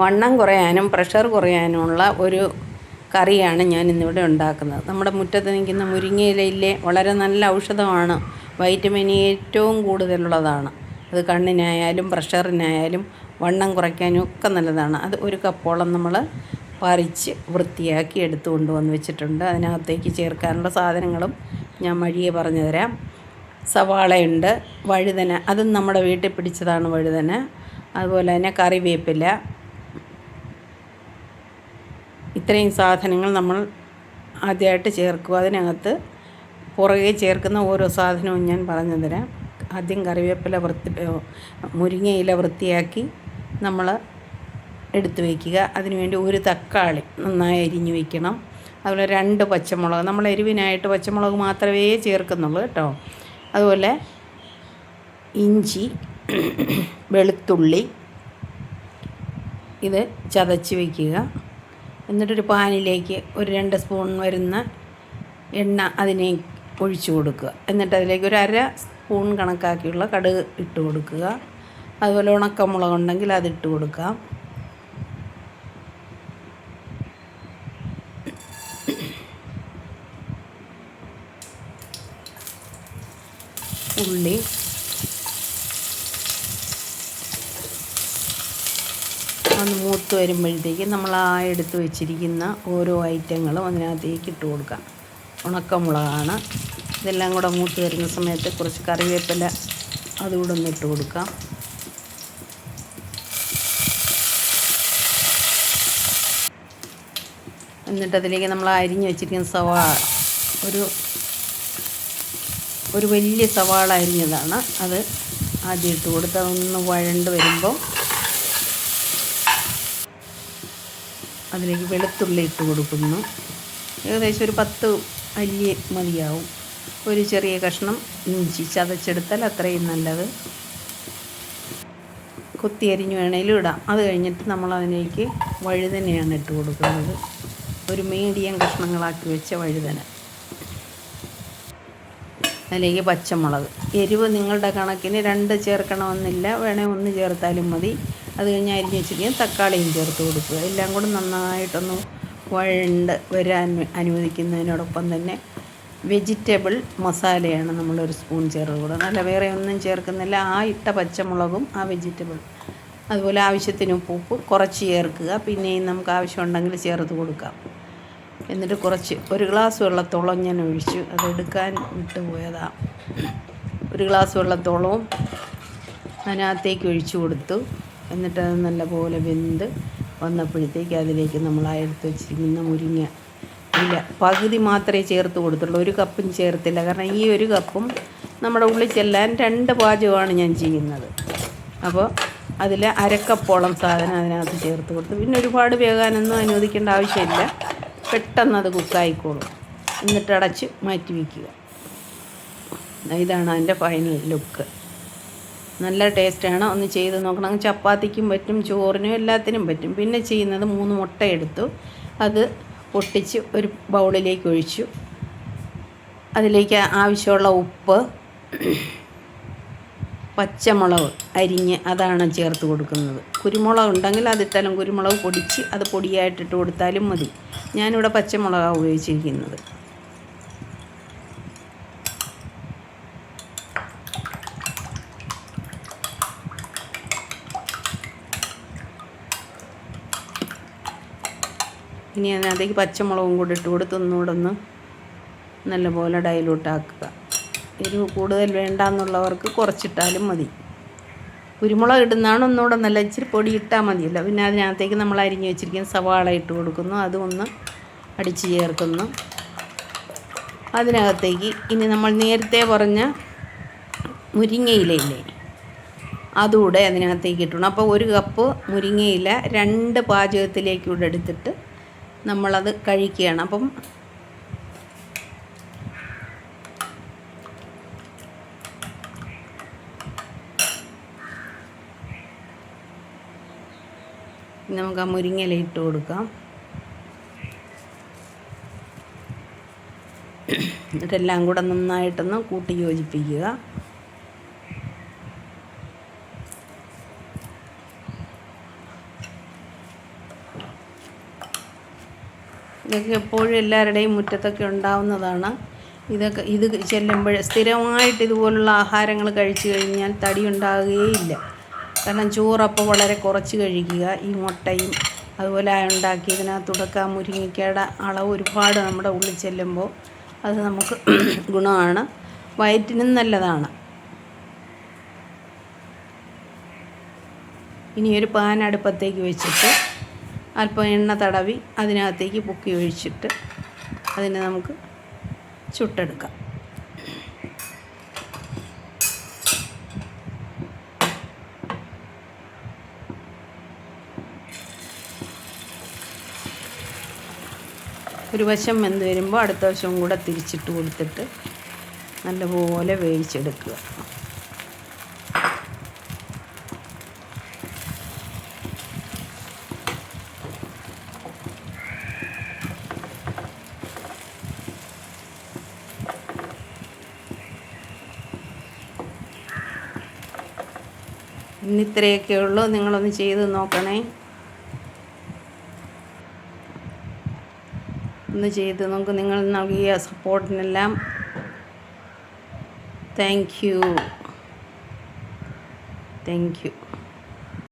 വണ്ണം കുറയാനും പ്രഷർ കുറയാനുമുള്ള ഒരു കറിയാണ് ഞാൻ ഇന്നിവിടെ ഉണ്ടാക്കുന്നത്. നമ്മുടെ മുറ്റത്ത് നിൽക്കുന്ന മുരിങ്ങയിലയിലെ വളരെ നല്ല ഔഷധമാണ്. വൈറ്റമിൻ ഏറ്റവും കൂടുതലുള്ളതാണ്. അത് കണ്ണിനായാലും പ്രഷറിനായാലും വണ്ണം കുറയ്ക്കാനും ഒക്കെ നല്ലതാണ്. അത് ഒരു കപ്പോളം നമ്മൾ പറിച്ച് വൃത്തിയാക്കി എടുത്തു കൊണ്ടുവന്ന് വെച്ചിട്ടുണ്ട്. അതിനകത്തേക്ക് ചേർക്കാനുള്ള സാധനങ്ങളും ഞാൻ വഴിയെ പറഞ്ഞു തരാം. സവാളയുണ്ട്, വഴുതന, അതും നമ്മുടെ വീട്ടിൽ പിടിച്ചതാണ് വഴുതന. അതുപോലെ തന്നെ കറിവേപ്പില. ഇത്രയും സാധനങ്ങൾ നമ്മൾ ആദ്യമായിട്ട് ചേർക്കുക. അതിനകത്ത് പുറകെ ചേർക്കുന്ന ഓരോ സാധനവും ഞാൻ പറഞ്ഞു തരാം. ആദ്യം കറിവേപ്പില മുരിങ്ങയില വൃത്തിയാക്കി നമ്മൾ എടുത്തു വയ്ക്കുക. അതിനുവേണ്ടി ഒരു തക്കാളി നന്നായി അരിഞ്ഞു വയ്ക്കണം. അതുപോലെ 2 പച്ചമുളക്, നമ്മൾ എരിവിനായിട്ട് പച്ചമുളക് മാത്രമേ ചേർക്കുന്നുള്ളൂ കേട്ടോ. അതുപോലെ ഇഞ്ചി, വെളുത്തുള്ളി ഇത് ചതച്ച് വയ്ക്കുക. എന്നിട്ടൊരു പാനിലേക്ക് ഒരു 2 സ്പൂൺ വരുന്ന എണ്ണ അതിനെ ഒഴിച്ചു കൊടുക്കുക. എന്നിട്ട് അതിലേക്ക് ഒരു 1/2 സ്പൂൺ കണക്കാക്കിയുള്ള കടുക് ഇട്ട് കൊടുക്കുക. അതുപോലെ ഉണക്കമുളക് ഉണ്ടെങ്കിൽ അതിട്ട് കൊടുക്കാം. ഉള്ളി, ഒന്ന് മൂത്ത് വരുമ്പോഴത്തേക്ക് നമ്മൾ എടുത്ത് വെച്ചിരിക്കുന്ന ഓരോ ഐറ്റങ്ങളും അതിനകത്തേക്ക് ഇട്ട് കൊടുക്കാം. ഉണക്കമുളകാണ്. ഇതെല്ലാം കൂടെ മൂത്ത് വരുന്ന സമയത്ത് കുറച്ച് കറിവേപ്പില അതുകൂടെ ഒന്ന് ഇട്ട് കൊടുക്കാം. എന്നിട്ട് അതിലേക്ക് നമ്മൾ അരിഞ്ഞ് വെച്ചിരിക്കുന്ന സവാള, ഒരു വലിയ സവാള അരിഞ്ഞതാണ്, അത് ആദ്യം ഇട്ട് കൊടുത്ത് അതൊന്ന് വഴണ്ട് വരുമ്പോൾ അതിലേക്ക് വെളുത്തുള്ളി ഇട്ട് കൊടുക്കുന്നു. ഏകദേശം ഒരു 10 അല്ലി മതിയാവും. ഒരു ചെറിയ കഷ്ണം ഇഞ്ചി ചതച്ചെടുത്താൽ അത്രയും നല്ലത്. കൊത്തി അരിഞ്ഞ് വേണേലും ഇടാം. അത് കഴിഞ്ഞിട്ട് നമ്മൾ അതിലേക്ക് വഴുതനയാണ് ഇട്ട് കൊടുക്കുന്നത്. ഒരു മീഡിയം കഷ്ണങ്ങളാക്കി വെച്ച വഴുതന. അതിലേക്ക് പച്ചമുളക്. എരിവ് നിങ്ങളുടെ കണക്കിന് 2 ചേർക്കണമെന്നില്ല, വേണേൽ 1 ചേർത്താലും മതി. അത് കഴിഞ്ഞ് അരിഞ്ഞ് വെച്ചിരിക്കുന്ന തക്കാളിയും ചേർത്ത് കൊടുക്കുക. എല്ലാം കൂടെ നന്നായിട്ടൊന്ന് വഴണ്ട് വരാൻ അനുവദിക്കുന്നതിനോടൊപ്പം തന്നെ വെജിറ്റബിൾ മസാലയാണ് നമ്മളൊരു സ്പൂൺ ചേർത്ത് കൊടുക്കുക. നല്ല വേറെ ഒന്നും ചേർക്കുന്നില്ല. ആ ഇട്ട പച്ചമുളകും ആ വെജിറ്റബിൾ. അതുപോലെ ആവശ്യത്തിന് ഉപ്പ് കുറച്ച് ചേർക്കുക. പിന്നെയും നമുക്ക് ആവശ്യമുണ്ടെങ്കിൽ ചേർത്ത് കൊടുക്കാം. എന്നിട്ട് കുറച്ച് 1 ഗ്ലാസ് വെള്ളത്തോളം ഞാൻ ഒഴിച്ചു. അതെടുക്കാൻ വിട്ടുപോയതാണ്. 1 ഗ്ലാസ് വെള്ളത്തോളവും അതിനകത്തേക്ക് ഒഴിച്ചു കൊടുത്തു. എന്നിട്ട് അത് നല്ലപോലെ വെന്ത് വന്നപ്പോഴത്തേക്ക് അതിലേക്ക് നമ്മൾ എടുത്ത് വെച്ചിരിക്കുന്ന മുരിങ്ങ ഇല്ല പകുതി മാത്രമേ ചേർത്ത് കൊടുത്തുള്ളൂ. 1 കപ്പും ചേർത്തില്ല. കാരണം ഈ 1 കപ്പും നമ്മുടെ ഉള്ളിൽ ചെല്ലാൻ 2 പാചകമാണ് ഞാൻ ചെയ്യുന്നത്. അപ്പോൾ അതിൽ 1/2 കപ്പോളം സാധനം അതിനകത്ത് ചേർത്ത് കൊടുത്തു. പിന്നെ ഒരുപാട് വേകാനൊന്നും അനുവദിക്കേണ്ട ആവശ്യമില്ല. പെട്ടെന്ന് അത് കുക്കായിക്കോളും. എന്നിട്ട് അടച്ച് മാറ്റി വയ്ക്കുക. ഇതാണ് അതിൻ്റെ ഫൈനൽ ലുക്ക്. നല്ല ടേസ്റ്റാണ്. ഒന്ന് ചെയ്ത് നോക്കണം. ചപ്പാത്തിക്കും പറ്റും, ചോറിനും എല്ലാത്തിനും പറ്റും. പിന്നെ ചെയ്യുന്നത് 3 മുട്ട എടുത്തു. അത് പൊട്ടിച്ച് ഒരു ബൗളിലേക്ക് ഒഴിച്ചു. അതിലേക്ക് ആവശ്യമുള്ള ഉപ്പ്, പച്ചമുളക് അരിഞ്ഞ് അതാണ് ചേർത്ത് കൊടുക്കുന്നത്. കുരുമുളക് ഉണ്ടെങ്കിൽ അതിട്ടാലും കുരുമുളക് പൊടിച്ച് അത് പൊടിയായിട്ടിട്ട് കൊടുത്താലും മതി. ഞാനിവിടെ പച്ചമുളകാണ് ഉപയോഗിച്ചിരിക്കുന്നത്. ഇനി അതിനകത്തേക്ക് പച്ചമുളകും കൂടി ഇട്ട് കൊടുത്ത് ഒന്നുകൂടെ ഒന്ന് നല്ലപോലെ ഡൈലൂട്ടാക്കുക. എരിവ് കൂടുതൽ വേണ്ടാന്നുള്ളവർക്ക് കുറച്ചിട്ടാലും മതി. കുരുമുളക് ഇടുന്നതാണ് ഒന്നുകൂടെ നല്ല. ഇച്ചിരി പൊടി ഇട്ടാൽ മതിയല്ലോ. പിന്നെ അതിനകത്തേക്ക് നമ്മൾ അരിഞ്ഞ് വെച്ചിരിക്കുന്ന സവാള ഇട്ട് കൊടുക്കുന്നു. അതും ഒന്ന് അടിച്ച് ചേർക്കുന്നു. അതിനകത്തേക്ക് ഇനി നമ്മൾ നേരത്തെ പറഞ്ഞ മുരിങ്ങയിലയില്ലേ അതുകൂടെ അതിനകത്തേക്ക് ഇട്ടണം. അപ്പോൾ 1 കപ്പ് മുരിങ്ങയില 2 പാചകത്തിലേക്കൂടെ എടുത്തിട്ട് നമ്മളത് കഴിക്കുകയാണ്. അപ്പം നമുക്ക് ആ മുരിങ്ങയില ഇട്ട് കൊടുക്കാം. എന്നിട്ടെല്ലാം കൂടെ നന്നായിട്ടൊന്ന് കൂട്ടി യോജിപ്പിക്കുക. ഇതൊക്കെ എപ്പോഴും എല്ലാവരുടെയും മുറ്റത്തൊക്കെ ഉണ്ടാവുന്നതാണ്. ഇത് ചെല്ലുമ്പോൾ സ്ഥിരമായിട്ട് ഇതുപോലുള്ള ആഹാരങ്ങൾ കഴിച്ചു കഴിഞ്ഞാൽ തടി ഉണ്ടാകുകയില്ല. കാരണം ചോറപ്പോൾ വളരെ കുറച്ച് കഴിക്കുക. ഈ മുട്ടയും അതുപോലെ ഉണ്ടാക്കി ഇതിനകത്തുടക്ക മുരിങ്ങയ്ക്കയുടെ അളവ് ഒരുപാട് നമ്മുടെ ഉള്ളിൽ ചെല്ലുമ്പോൾ അത് നമുക്ക് ഗുണമാണ്, വയറ്റിനും നല്ലതാണ്. ഇനി ഒരു പാൻ അടുപ്പത്തേക്ക് വെച്ചിട്ട് അല്പം എണ്ണ തടവി അതിനകത്തേക്ക് പൊക്കി ഒഴിച്ചിട്ട് അതിനെ നമുക്ക് ചുട്ടെടുക്കാം. ഒരു വശം വെന്ത് വരുമ്പോൾ അടുത്ത വശവും കൂടെ തിരിച്ചിട്ട് കൊടുത്തിട്ട് നല്ലപോലെ വേവിച്ചെടുക്കുക. ഇന്നിത്രയൊക്കെ ഉള്ളൂ. നിങ്ങളൊന്ന് ചെയ്ത് നോക്കണേ. ഒന്ന് ചെയ്ത് നോക്ക്. നിങ്ങൾ നൽകിയ സപ്പോർട്ടിനെല്ലാം താങ്ക് യു.